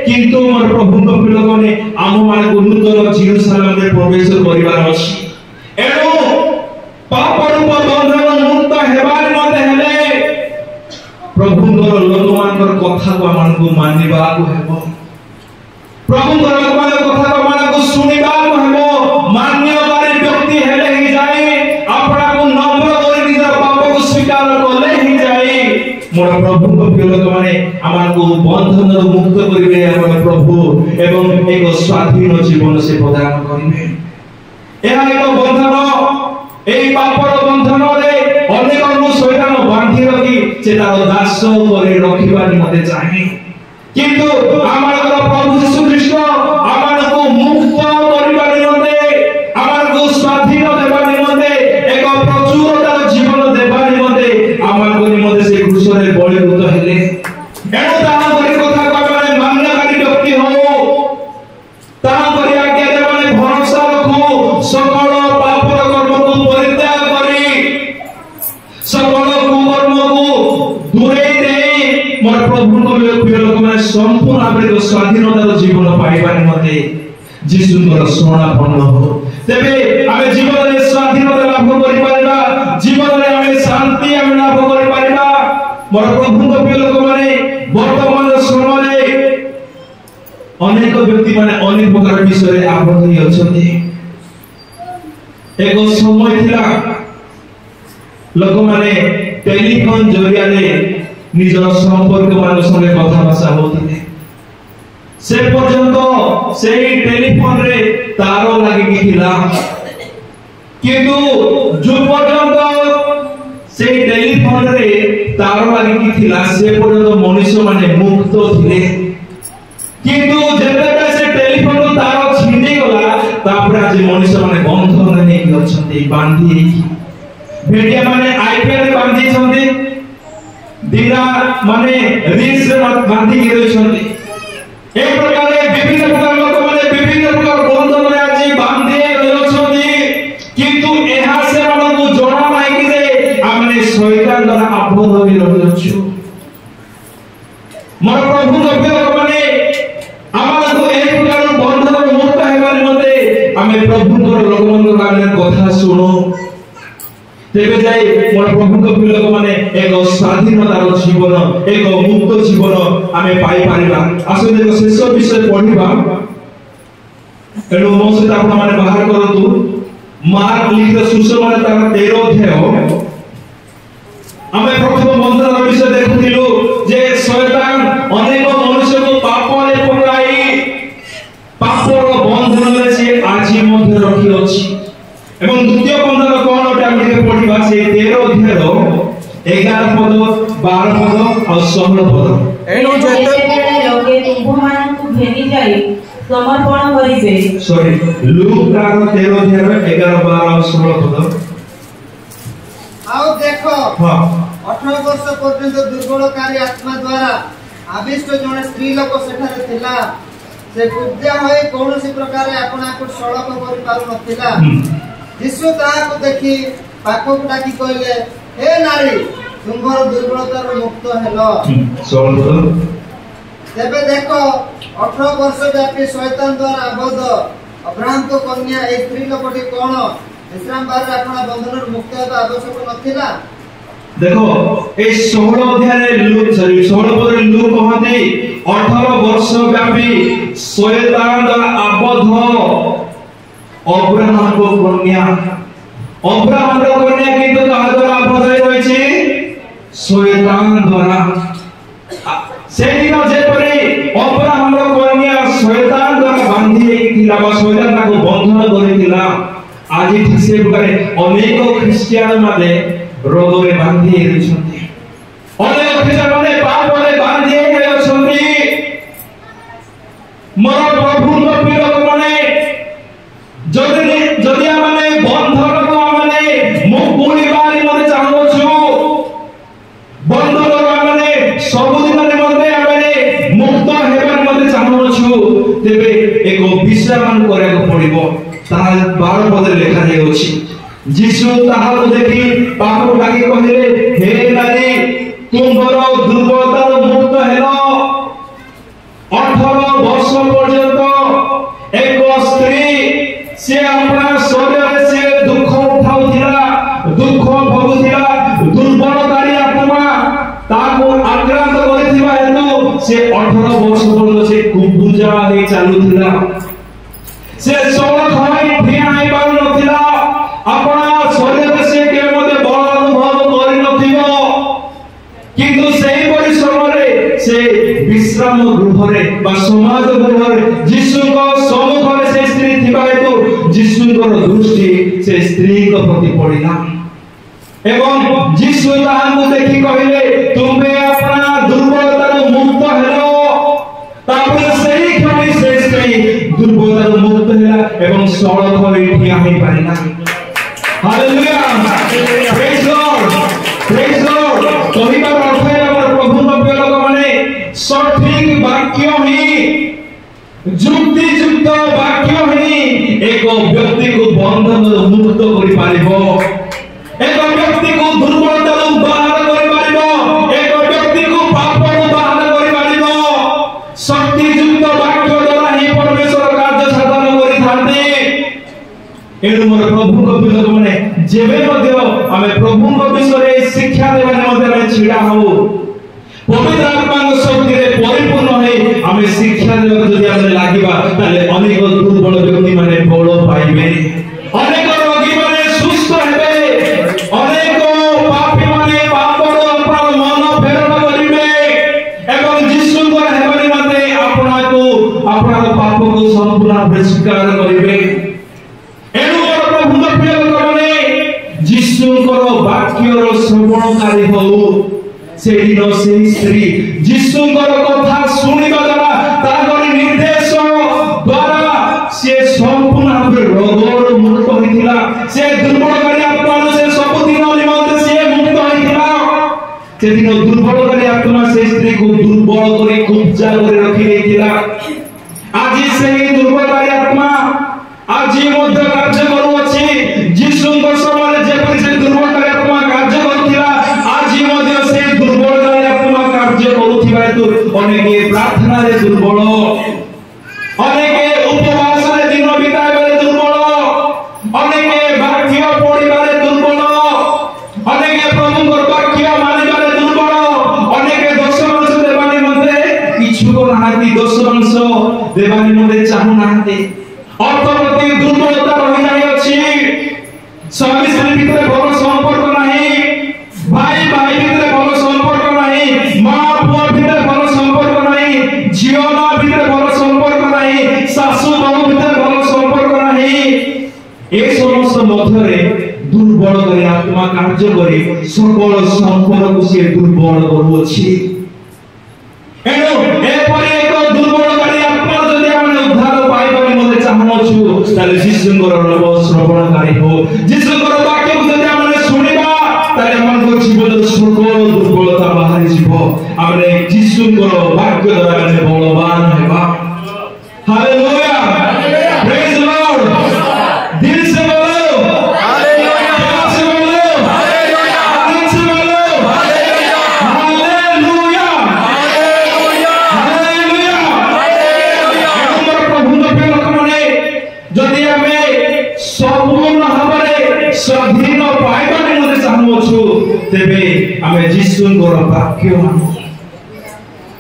किंतु मोर प्रभु प्रिय लोक माने आम माने नूतन जेरुसलेम रे प्रवेश करिबार अछि एणु पाप रूप बंधन मुक्त हेबार मते हेले प्रभुଙ୍କର ଲୋକମାନଙ୍କର କଥାକୁ ଆମକୁ ମାନିବାକୁ ହେବ ପ୍ରଭୁଙ୍କର ଲୋକମାନଙ୍କ କଥାକୁ ଆମକୁ ଶୁଣିବାକୁ ହେବ ମାନ୍ୟକାରୀ ବ୍ୟକ୍ତି ହେଲେ ହିଁ ଯାଇ ଆପଣଙ୍କୁ ନମ୍ର କରି ନିଜର ପାପକୁ ସ୍ୱୀକାର କଲେ ହିଁ ଯାଇ ମୋର ପ୍ରଭୁଙ୍କ ପ୍ରିୟ ଲୋକମାନେ ଆମକୁ ବନ୍ଧନରୁ ମୁକ୍ତ କରିବେ ଆମର ପ୍ରଭୁ ଏବଂ ଏକ ସ୍ୱାଧୀନ ଜୀବନ ସେ ପ୍ରଦାନ କରିବେ ଏହା ଏକ ବନ୍ଧନ এই পাপর বন্ধনরে অনেকଙ୍କୁ শয়তান বাঁধি রাখি সে তার দাস করে রাখিবার নিমন্তে চাহে কিন্তু আমার প্রভু যীশু খ্রিস্ট আমারকু মুক্ত করিবার নিমন্তে আমারকু স্বাধীন দেবার নিমন্তে এক প্রচুরতার জীবন দেবার নিমন্তে আমারকু নিমন্তে সে ক্রুশরে বলিভূত হেলে এণু তাহা করে কথা কবে মান্যকারী ব্যক্তি হও তাহা করে আজ্ঞা দেবানে ভরসা রাখো সকল পাপর কর্মকু পরিত্যাগ করি সকল কুকর্মকু দূরে দেই মোর প্রভুଙ୍କ প্রিয় ଲୋକମାନେ সম্পূর্ণ ভাবে স্বাধীনতার জীবন পাইবার নিমন্তে যিশুଙ୍କର শরণাপন্ন হও তেবে আমি জীবনে স্বাধীনতা লাভ করি পারিবা জীবনে আমি শান্তি আমি লাভ করি পারিবা মোর প্রভুଙ୍କ প্রিয় ଲୋକମାନେ বর্তমান সময়ে অনেক ব্যক্তি মানে অনেক প্রকার বিষয়ে আবদ্ধ হই অছন্তি এক সময় থিলা লোক মানে টেলিফোন জরিয়ারে নিজের সম্পর্ক মানুষ সঙ্গে কথাবার্তা হউଥିଲେ সে পর্যন্ত সেই টেলিফোন রে তার লাগি থিলা কিন্তু যে পর্যন্ত সেই টেলিফোন রে তার লাগি থিলা সে পর্যন্ত মনুষ্য মানে মুক্ত ଥିଲେ কিন্তু যেতেবে সে টেলিফোন তার ছিঁড়ি গলা তারপরে আজ মনুষ্য মানে বন্ধন নেই অছন্তি বাঁধি भेड़िया माने आईपीएल बांधी छंदी दिना माने रील्स बांधी के छंदी एक प्रकार विभिन्न प्रकार लोक माने विभिन्न प्रकार बंधन रे आज बांधी छंदी किंतु एहा से हमको जोड़ा नाही कि जे हमने शैतान द्वारा आबद्ध होई रहछु मोर प्रभु लोक माने हमको एक प्रकार बंधन मुक्त हेबार मते हमें प्रभु लोक मन कथा सुनो तेबे जाई मोर प्रभुଙ୍କ प्रिय लोक माने एक स्वाधीनतार जीवन एक मुक्त जीवन आमे पाई पारिबा आसो देखो शेष विषय पढिबा एनो मोसे आपण माने बाहर करतु मार्क लिखित सुसमाचार तार 13 अध्याय आमे प्रथम मंत्र विषय देखुथिलु जे शैतान अनेक मनुष्य को पाप रे पकाई पापर बंधन रे से आजि मध्ये रखि अछि एवं द्वितीय बंधन कोन ओटा हम पढिबा से 11 पद 12 पद और 16 पद एणु जेते लोके तुमମାନଙ୍କୁ ଘେନି ଯାଇ समर्पण करिवे सॉरी लूक 13 11 12 और 16 पद आओ देखो हां 18 वर्ष पर्यंत दुर्बलकारी आत्मा द्वारा आविष्ट जने स्त्री लोक सेठारे थिला से कुद्या होय कोनोसी प्रकार आपना को सड़क करि पारु नथिला यीशु ताको देखि पाको डाकी कहले हे नारी तुम्हर दुर्बलता मुक्त हेलो तेबे देखो 18 वर्ष व्यापी शैतान द्वारा आबद्ध अब्राहम को कन्या एक स्त्री लोकटी कोन विश्राम बार अपना बंधन मुक्त हेबा आवश्यक नथिला देखो ए 16 अध्याय लूक 16 पद लूक कहते 18 वर्ष व्यापी शैतान द्वारा आबद्ध अब्राहम को कन्या किंतु कहा द्वारा आबद्ध होइछि शैतान द्वारा से दिन जेपरि अब्राहम रो कन्या शैतान द्वारा बांधी थिला बा शैतान ताको बंधन करिथिला आज से प्रकार अनेक ख्रिस्टियन माने रोग में बांधी रहछन्ती अनेक ख्रिस्टियन माने पाप में बांधी रहछन्ती मोर प्रभु रो प्रिय लोक माने जदि माने बंधन को माने मुकुली बारी मने चाहूछु बंधन माने सब दिन मते आमे मुक्त हेबार मते चाहूछु तेबे एक विश्राम करे को पड़िबो ता 12 पद लिखा जाय अछि यीशु ताहाको देखि पापो डाकी कहिले हे नारी तुमर दुर्बलता मुक्त हेलो 18 वर्ष पर्यंत एक स्त्री से अपना शरीर से दुख उठाउथिला दुख भोगुथिला दुर्बलकारी आत्मा ताको आक्रांत करिथिबा हेतु से 18 वर्ष पर्यंत से कुबुजा हे चालुथिला से सोल खई ठिया आइ पाउ नथिला अपना शरीर से के मते बल अनुभव करि नथिबो किंतु सेही परिश्रम रे से विश्राम गृह रे बा समाज गृह रे यीशु को सम्मुख रे से स्त्री थिबा हेतु यीशु को दृष्टि से स्त्री को प्रति पड़िला एवं यीशु ताहाको देखि कहिले तुमे अपना दुर्बलता मुक्त हेलो तापर सेही क्षणी से स्त्री दुर्बलता मुक्त हेला एवं सड़क होई ठिया होई पारिला हालेलुया प्रेज लॉर्ड कहिबार अर्थ है हमर प्रभु प्रिय लोक माने सठिक वाक्य ही जुक्ति युक्त वाक्य ही एक व्यक्ति को बंधन मुक्त करि पारिबो एक व्यक्ति को दुर्बलता बाहर करि पारिबो एक व्यक्ति को पाप बाहर करि पारिबो शक्ति युक्त वाक्य द्वारा ही परमेश्वर कार्य साधन करि थाते एनु मोर प्रभु को प्रिय लोक माने जेबे मध्ये आमे प्रभु को विषय शिक्षा देबा मध्ये आमे छिडा हो पवित्र आत्मा को शक्ति रे परिपूर्ण है आमे शिक्षा देबा जदि आमे लागिबा ताले अनेक दुर्बल व्यक्ति माने बल पाइबे अनेक रोगी माने सुस्थ हेबे अनेक पापी माने पापर अपना मन फेरन करिवे एवं यीशु को हेबनी माते अपना पाप को संपूर्ण स्वीकार करिवे एनु प्रभु प्रिय लोक माने यीशुଙ୍କର ବାକ୍ୟର ଶ୍ରବଣକାରୀ ହଉ ସେଦିନ ସେହି ସ୍ତ୍ରୀ ଯୀଶୁଙ୍କର କଥା ଶୁଣିବା ଦ୍ୱାରା ତାଙ୍କର ନିର୍ଦ୍ଦେଶ ଦ୍ୱାରା ସେ ସମ୍ପୂର୍ଣ୍ଣ ଭାବରେ ରୋଗରୁ ମୁକ୍ତ ହୋଇଥିଲା ସେ ଦୁର୍ବଳକାରୀ ଆତ୍ମାରୁ ସେ ସବୁଦିନ ନିମନ୍ତେ ସେ ମୁକ୍ତ ହୋଇଥିଲା ସେଦିନ ଦୁର୍ବଳକାରୀ ଆତ୍ମା ସେ ସ୍ତ୍ରୀକୁ ଦୁର୍ବଳ କରି କୁବ୍ଜା କରି ରଖିଦେଇଥିଲା ଆଜି ସେହି ଦୁର୍ବଳକାରୀ ଆତ୍ମା ଆଜି ମଧ୍ୟ କାର୍ଯ୍ୟ କରୁଅଛି ଯୀଶୁଙ୍କ ସମୟରେ ଯେପରି ସେ ଦୁର୍ବଳକାରୀ ଆତ୍ମା କାର୍ଯ୍ୟ କରୁଥିଲା ଆଜି ମଧ୍ୟ ସେ ଦୁର୍ବଳକାରୀ ଆତ୍ମା କାର୍ଯ୍ୟ କରୁଥିବା ହେତୁ ଅନେକ ପ୍ରାର୍ଥନାରେ ଦୁର୍ବଳ ଅନେକ ଉପବାସରେ ଦିନ ବିତାଇବାରେ ଦୁର୍ବଳ ଅନେକ ବାକ୍ୟ ପଢ଼ିବାରେ ଦୁର୍ବଳ ଅନେକ ପ୍ରଭୁଙ୍କର ବାକ୍ୟ ମାନିବାରେ ଦୁର୍ବଳ ଅନେକ ଦଶମାଂଶ ଦେବା ନିମନ୍ତେ ଇଚ୍ଛୁକ ନାହାନ୍ତି ଦଶମାଂଶ ଦେବା ନିମନ୍ତେ ଚାହୁଁନାହାନ୍ତି অর্থনৈতিক দুর্বলতা রয়ে যাইছে স্বামী স্ত্রী ভিতরে ভালো সম্পর্ক নাই ভাই ভাই ভিতরে ভালো সম্পর্ক নাই মা পুয়া ভিতরে ভালো সম্পর্ক নাই ঝিও মা ভিতরে ভালো সম্পর্ক নাই শাশু বহু ভিতরে ভালো সম্পর্ক নাই এই সমস্ত মধ্যে দুর্বল করে आत्मा कार्य करे सकल संपद को से दुर्बल करूछि एनो एपरि एक दुर्बलकारी आत्मा जदि हम उद्धार पाइ पाइ मते चाहनछु ताले जीशुଙ୍କର नाम श्रवणकारी हो जीशुଙ୍କର वाक्य को जदि हम सुनिबा ताले हमर जीवन सकल दुर्बलता बाहरी जीव हमरे जीशुଙ୍କର वाक्य द्वारा हम बलवान हेबा हालेलुया प्रेज द लॉर्ड दिल से बोलो हालेलुया दिल से बोलो हालेलुया दिल से बोलो हालेलुया हालेलुया हालेलुया हालेलुया हमर प्रभु के लोक माने जदि हमें संपूर्ण भाବରେ स्वाधीन पाइबा निमते चाहूछु तेबे हमें जीशुଙ୍କର वाक्य मानो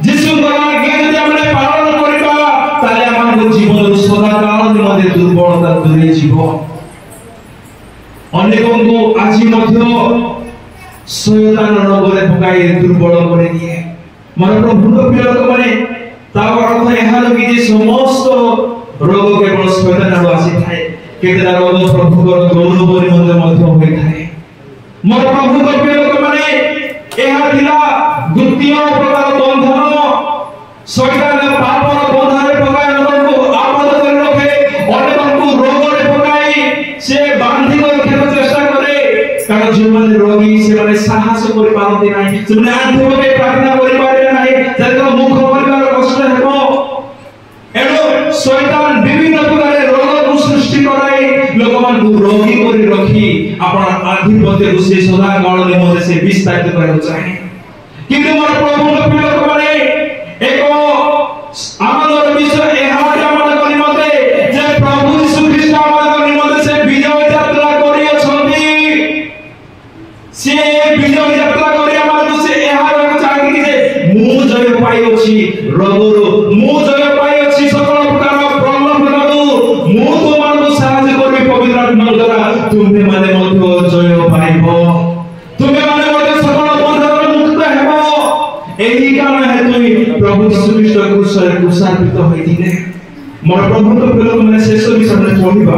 जीशुଙ୍କର आज्ञा जदि हम पालन करिबा ताले हमर जीवन सदा काल निमते दुर्बलता दूरे जीव अनेकों को आज मध्य शयतान रोगरे पकाई दुर्बल करे दिए मन प्रभु प्रिय लोक माने तार अर्थ एहा लगी जे समस्त रोग केवल शयतान रो आसी थाए केतेला रोग प्रभुकर गौरव निमते मध्य होई थाए मन प्रभु प्रिय लोक माने एहा थिला द्वितीय प्रकार बंधन शयतान पापर बंधन पकाई लोक को आपद कर रखे अनेकों को रोग रे पकाई से बांधी कर रखे चेष्टा करे कारण जो माने रोगी से माने साहस कर पारती नाही से माने आंधे होके प्रार्थना करि पारे नाही जकर मुख परिवार कष्ट हेबो एनो शयतान विभिन्न प्रकार रोग को सृष्टि कराई लोकमान को रोगी करि रखी अपन आधिपत्य को से सदा काल निमते से विस्तारित करय चाहे किंतु मोर प्रभु प्रिय लोक माने एक आनंदर विषय एहा मन करि मते जे प्रभु यीशु ख्रीष्ट आनंद निमते से विजय यात्रा करि अछंती से विजय यात्रा करि हमर से एहा रह चाहि जे मु जय पाइ अछि रोगरो मु जय पाइ अछि सकल प्रकार प्रलोभनरु मु तुमको साहाय्य करबी पवित्र आत्मा द्वारा तुमे माने मध्य जय पाइबो तुमे माने मध्य सकल बंधन मुक्त हेबो एही कारण हेतु प्रभु यीशु ख्रीष्ट क्रूसरे क्रूसार्पित होइथिले मोर प्रभु तो लोक माने शेष विषय पढिबा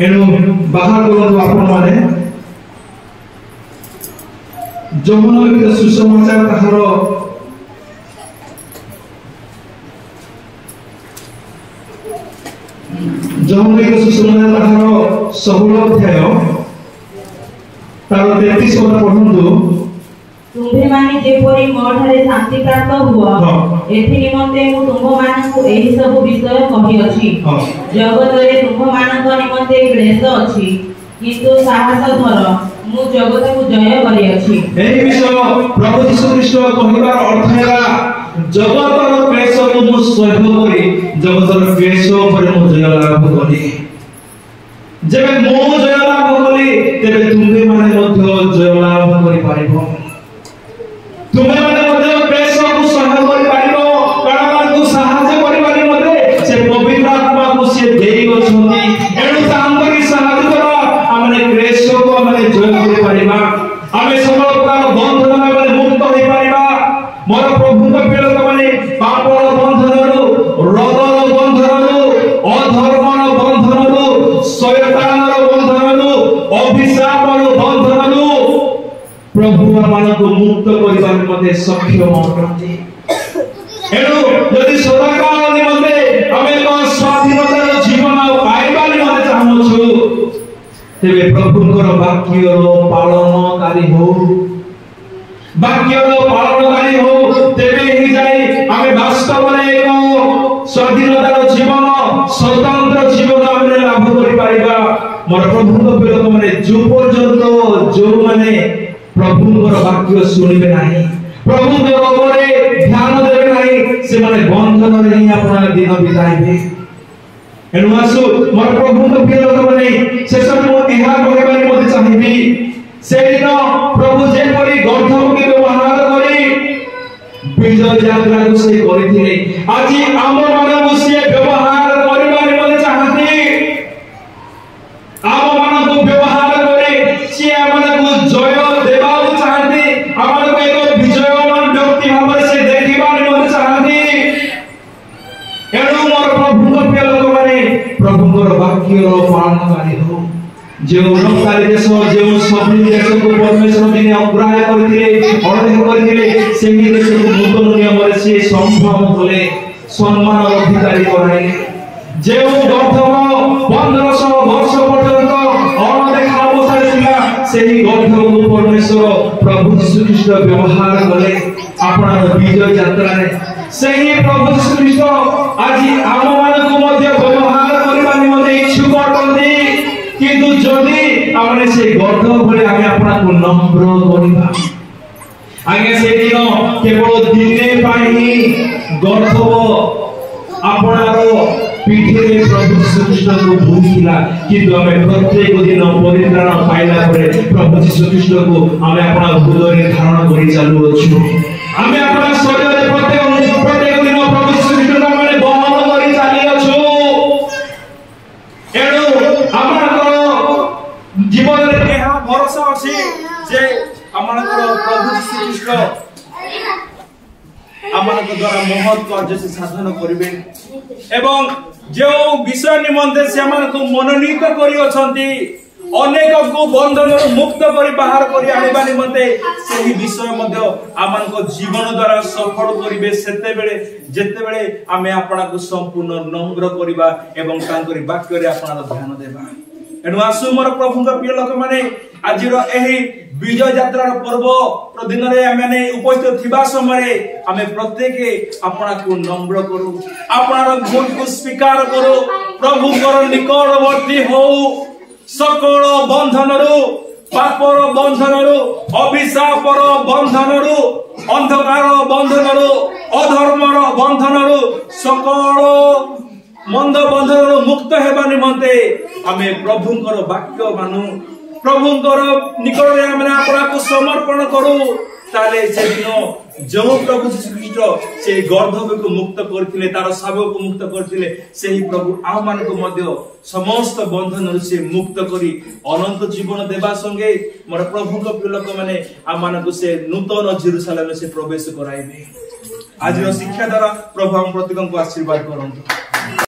एनु बाहर करतो आपण माने जमुना सुसमाचार ताहार जमुना सुसमाचार ताहार 16 अध्याय तार 33 पद पढंतु तुम्भे माने जेपरि मोठारे शांति प्राप्त हुआ एथि निमंते मु तुम मानकु एही सब विषय कहि अछि जगत रे तुम मानक निमंते क्लेश अछि किंतु साहस धर मु जगत को जय करि अछि एही विषय प्रभु यीशु ख्रीष्ट कहिबार अर्थ हैला जगतर क्लेश को मु सह्य करि जगतर क्लेश पर मु जय लाभ करि जेबे मु जय लाभ करि तेबे तुमे माने मध्य जय लाभ करि पारिबो तुमे माने मध्य क्लेश को सह्य करि पारिबो कारण को सहाय्य करिबानि मते से पवित्र आत्मा को से देई गछंती एनु तांकरी सहाय्य करा हमने क्लेश को हमने जय करि पारिबा हमें सकल प्रकार बंधन हमने मुक्त होई पारिबा मोर प्रभु के प्रिय लोक माने पापर बंधनरु रोगर बंधनरु अधर्मर बंधनरु शयतानर बंधनरु अभिशापर बंधनरु प्रभु मानको मुक्त करिबार मते सक्षम अटंती एनु यदि सदाकाल निमते हमें को स्वाधीनतार जीवन पाइबा निमते चाहनछु तेबे प्रभुଙ୍କର वाक्यର पालनकारी हो वाक्यର पालनकारी हो तेबे ही जाई हमें वास्तव में एक स्वाधीनतार जीवन स्वतंत्र जीवन हमें लाभ करि पारिबा मोर प्रभुଙ୍କ प्रिय लोक माने जो पर्यंत जो माने प्रभुଙ୍କର वाक्य सुनिबे नाही प्रभुଙ୍କ उपरे ध्यान देबे नाही से माने बंधन रे ही अपना दिन बिताइबे एनु आसु मोर प्रभुଙ୍କ प्रिय लोक माने शेष मु एहा कहबानि मते चाहिबी से दिन प्रभु जे परि गर्धमुखी व्यवहार करी विजय यात्रा को से करिथिले आज आम मानव से व्यवहार करिबानि मते चाहती आम मानव व्यवहार करे से हमनको जय देबाउ चाहती हमनको एक विजयवान व्यक्ति भाବରେ से देखिबानि मते चाहती एनु मोर प्रभुଙ୍କ प्रिय लोक माने प्रभुଙ୍କର वाक्यର पालनकारी हो जो रफ्तारी देश जो सभी देश को परमेश्वर दिने अग्राह्य करथिले अणदेख करथिले सेही देश को नूतन नियम रे से संभव होले सम्मान अधिकारी कराई जो गर्थम 1500 वर्ष पर्यंत अणदेखा अवस्था थिला सेही गर्थम को परमेश्वर प्रभु यीशु ख्रीष्ट व्यवहार कले आपना विजय यात्रा रे सेही प्रभु यीशु ख्रीष्ट आज आम मान को मध्य व्यवहार करबा निमते इच्छुक अटंती किंतु जदि आमने से गर्ध भले आमे अपना को नम्र करिबा आगे से दिन केवल दिने पाई गर्ध आपनारो पीठे प्रभु यीशु ख्रीष्ट को भूखिला किंतु आमे प्रत्येक दिन परित्राण पाइला परे प्रभु यीशु ख्रीष्ट को आमे अपना हृदय रे धारण करि चालू अछु आमे अपना शरीर रे प्रत्येक दिन प्रभु यीशु ख्रीष्ट नामरे बहन करि चाली अछु एणु आमर जीवन रे यह भरोसा अछि जे आमर प्रभु यीशु ख्रीष्ट आमर द्वारा महत् कार्य से साधन करिवे एवं जो विषय निमंते से आमर को मनोनीत करि अछंती अनेक को बंधन मुक्त करि बाहर करि आनिबा निमंते सेही विषय मध्ये आमन को जीवन द्वारा सफल करिवे सेते बेले जेते बेले आमे आपना को संपूर्ण नम्र करिबा एवं तांकरी वाक्य रे आपना ध्यान देबा एनु आसु मोर प्रभु का प्रिय लोक माने आजिरो एही विजय यात्रा पर्व दिन रे आमे उपस्थित थिबा समय आमे प्रत्येक आपना को नम्र करू आपना भूल को स्वीकार करू प्रभु कर निकटवर्ती हो सकल बंधनरु पापर बंधनरु अभिशापर बंधनरु अंधकार बंधनरु अधर्मर बंधनरु सकल मंद बंधनरु मुक्त हेबा निमंते आमे प्रभुंकर वाक्य मानु प्रभुंकर निकट रे आमे आपरा को समर्पण करू ताले से दिन जो प्रभु यीशु ख्रीष्ट से गर्धव को मुक्त करथिले तार शावक को मुक्त करथिले सेही प्रभु आ मान को मध्य समस्त बंधन से मुक्त करी अनंत जीवन देबा संगे मोर प्रभु को प्रिय लोक माने आ मान को से नूतन जेरूशलेम से प्रवेश कराइबे आज शिक्षा द्वारा प्रभु हम प्रत्येक को आशीर्वाद करंतु।